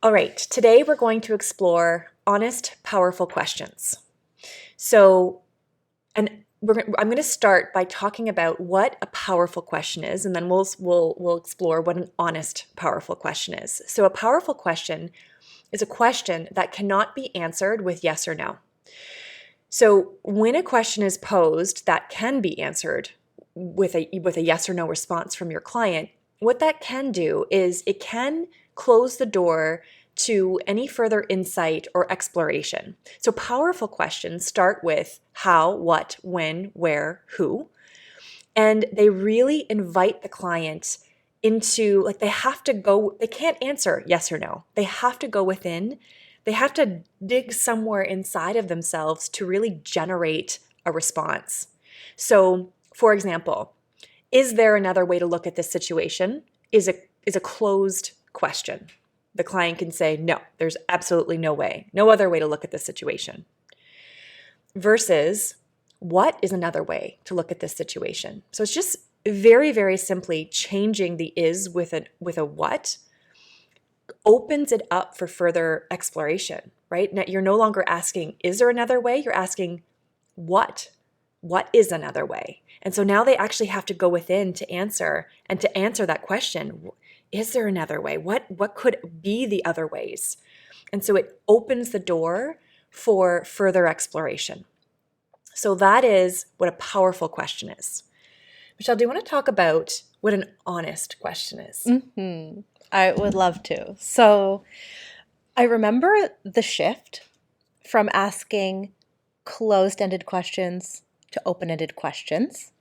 All right, today we're going to explore honest, powerful questions. So, I'm going to start by talking about what a powerful question is, and then we'll explore what an honest, powerful question is. So, a powerful question is a question that cannot be answered with yes or no. So, when a question is posed that can be answered with a yes or no response from your client, what that can do is it can close the door to any further insight or exploration. So powerful questions start with how, what, when, where, who, and they really invite the client into, like, they can't answer yes or no. They have to go within. They have to dig somewhere inside of themselves to really generate a response. So, for example, is there another way to look at this situation? Is a closed question. The client can say, no, there's absolutely no way, no other way to look at this situation. Versus, what is another way to look at this situation? So it's just very, very simply changing the is with a what opens it up for further exploration, right? Now, you're no longer asking, is there another way? You're asking, what? What is another way? And so now they actually have to go within to answer that question. Is there another way? What could be the other ways? And so it opens the door for further exploration. So that is what a powerful question is. Michelle, do you want to talk about what an honest question is? Mm-hmm. I would love to. So I remember the shift from asking closed-ended questions to open-ended questions.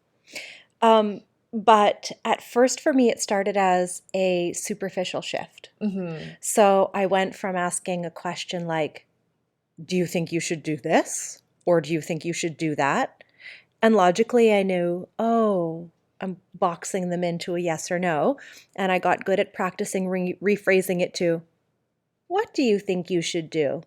But at first for me, it started as a superficial shift. Mm-hmm. So I went from asking a question like, do you think you should do this? Or do you think you should do that? And logically I knew, oh, I'm boxing them into a yes or no. And I got good at practicing rephrasing it to, what do you think you should do?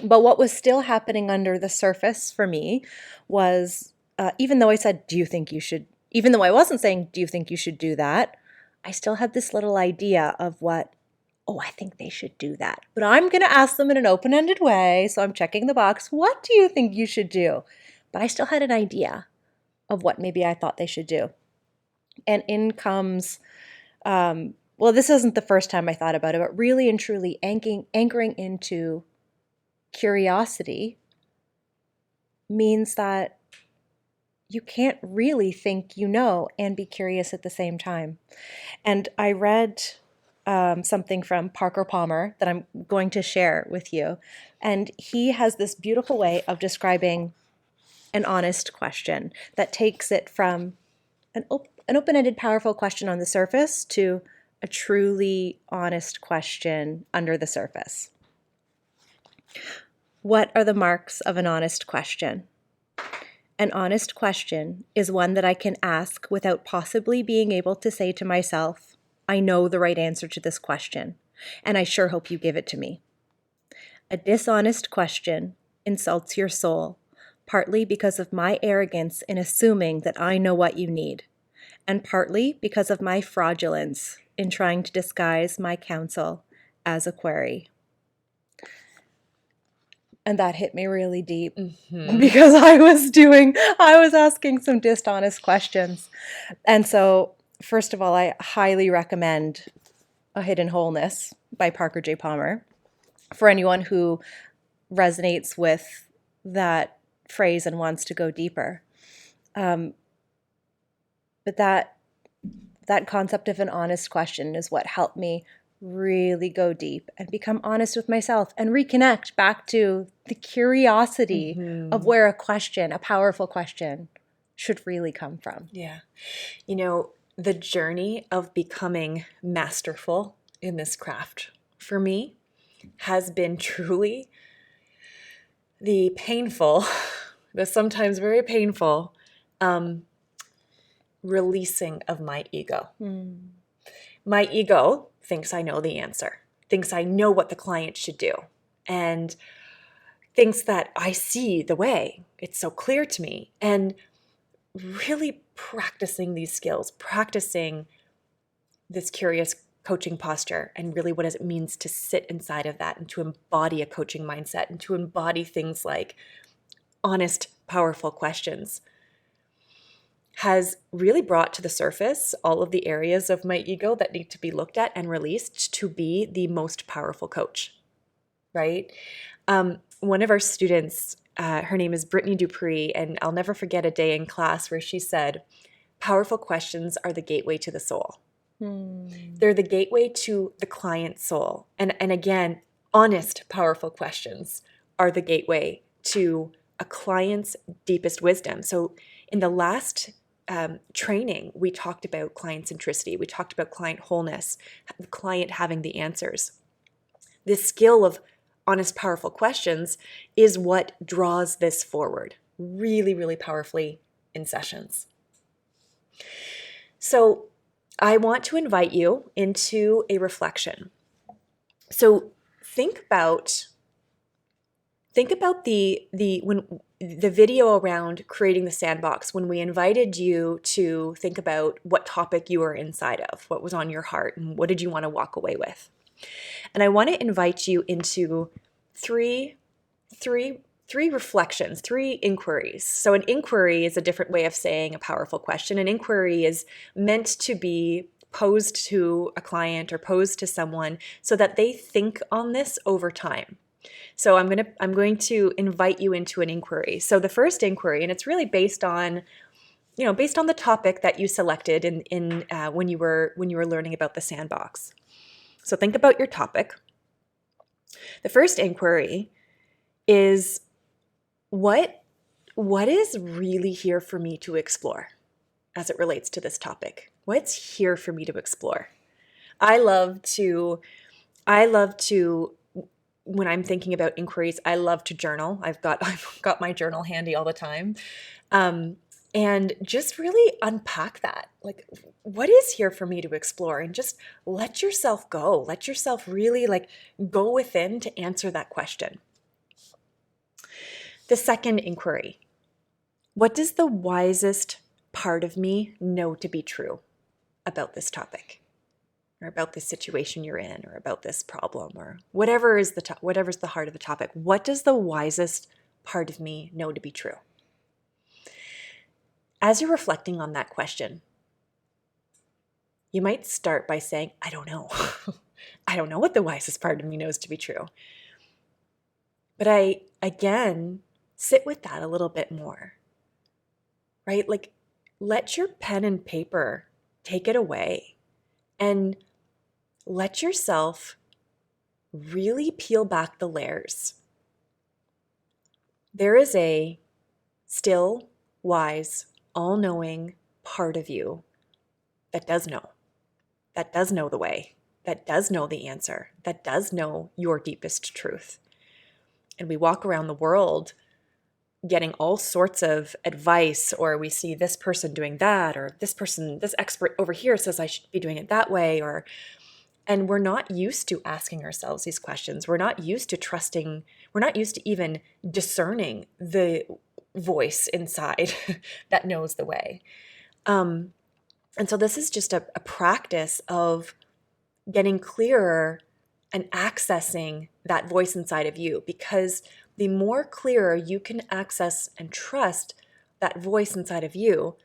But what was still happening under the surface for me was, even though I said, do you think you should, even though I wasn't saying, do you think you should do that? I still had this little idea of what, oh, I think they should do that. But I'm going to ask them in an open-ended way. So I'm checking the box. What do you think you should do? But I still had an idea of what maybe I thought they should do. And in comes, well, this isn't the first time I thought about it, but really and truly anchoring into curiosity means that you can't really think you know and be curious at the same time. And I read something from Parker Palmer that I'm going to share with you. And he has this beautiful way of describing an honest question that takes it from an open-ended, powerful question on the surface to a truly honest question under the surface. What are the marks of an honest question? An honest question is one that I can ask without possibly being able to say to myself, I know the right answer to this question, and I sure hope you give it to me. A dishonest question insults your soul, partly because of my arrogance in assuming that I know what you need, and partly because of my fraudulence in trying to disguise my counsel as a query. And that hit me really deep because I was asking some dishonest questions. And so, first of all, I highly recommend A Hidden Wholeness by Parker J. Palmer for anyone who resonates with that phrase and wants to go deeper. But that concept of an honest question is what helped me really go deep and become honest with myself and reconnect back to the curiosity of where a powerful question, should really come from. Yeah. You know, the journey of becoming masterful in this craft for me has been truly the painful, the sometimes very painful releasing of my ego. My ego thinks I know the answer, thinks I know what the client should do, and thinks that I see the way. It's so clear to me. And really practicing these skills, practicing this curious coaching posture and really what it means to sit inside of that and to embody a coaching mindset and to embody things like honest, powerful questions, has really brought to the surface all of the areas of my ego that need to be looked at and released to be the most powerful coach, right? One of our students, her name is Brittany DuPree, and I'll never forget a day in class where she said, powerful questions are the gateway to the soul. They're the gateway to the client's soul. And again, honest, powerful questions are the gateway to a client's deepest wisdom. So in the last training, we talked about client centricity. We talked about client wholeness, the client having the answers. This skill of honest, powerful questions is what draws this forward really, really powerfully in sessions. So I want to invite you into a reflection. So think about the video around creating the sandbox, when we invited you to think about what topic you were inside of, what was on your heart, and what did you want to walk away with. And I want to invite you into three reflections, three inquiries. So an inquiry is a different way of saying a powerful question. An inquiry is meant to be posed to a client or posed to someone so that they think on this over time. So I'm going to invite you into an inquiry. So the first inquiry, and it's really based on the topic that you selected in when you were learning about the sandbox. So think about your topic. The first inquiry is what is really here for me to explore as it relates to this topic? What's here for me to explore? I love to when I'm thinking about inquiries, I love to journal. I've got my journal handy all the time. And just really unpack that. Like, what is here for me to explore? And just let yourself go. Let yourself really go within to answer that question. The second inquiry, what does the wisest part of me know to be true about this topic, or about this situation you're in, or about this problem, or whatever's the heart of the topic? What does the wisest part of me know to be true? As you're reflecting on that question, you might start by saying, I don't know. I don't know what the wisest part of me knows to be true. But again, sit with that a little bit more, right? Let your pen and paper take it away and let yourself really peel back the layers. There is a still, wise, all-knowing part of you that does know the way, that does know the answer, that does know your deepest truth. And we walk around the world getting all sorts of advice, or we see this person doing that, or this expert over here says I should be doing it that way, and we're not used to asking ourselves these questions. We're not used to trusting, we're not used to even discerning the voice inside that knows the way. And so this is just a practice of getting clearer and accessing that voice inside of you, because the more clearer you can access and trust that voice inside of you,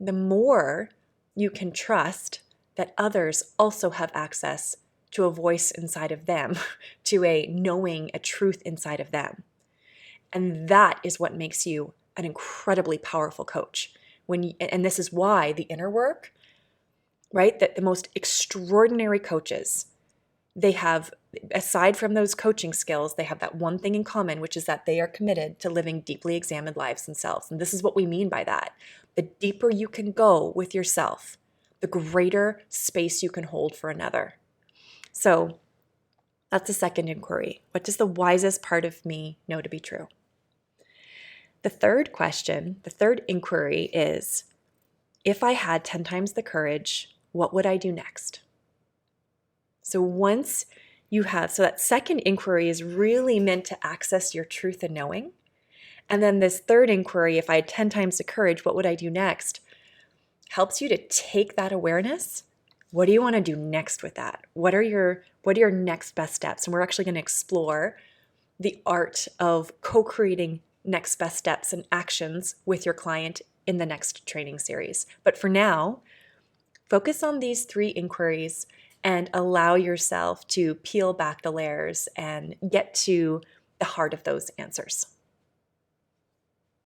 the more you can trust that others also have access to a voice inside of them, to a knowing, a truth inside of them. And that is what makes you an incredibly powerful coach. And this is why the inner work, right? That the most extraordinary coaches, they have, aside from those coaching skills, they have that one thing in common, which is that they are committed to living deeply examined lives themselves. And this is what we mean by that. The deeper you can go with yourself, the greater space you can hold for another. So that's the second inquiry. What does the wisest part of me know to be true? The third question, the third inquiry is, if I had 10 times the courage, what would I do next? So once you have, so that second inquiry is really meant to access your truth and knowing. And then this third inquiry, if I had 10 times the courage, what would I do next? Helps you to take that awareness what do you want to do next with that? What are your next best steps? And we're actually going to explore the art of co-creating next best steps and actions with your client in the next training series. But for now, focus on these 3 inquiries and allow yourself to peel back the layers and get to the heart of those answers.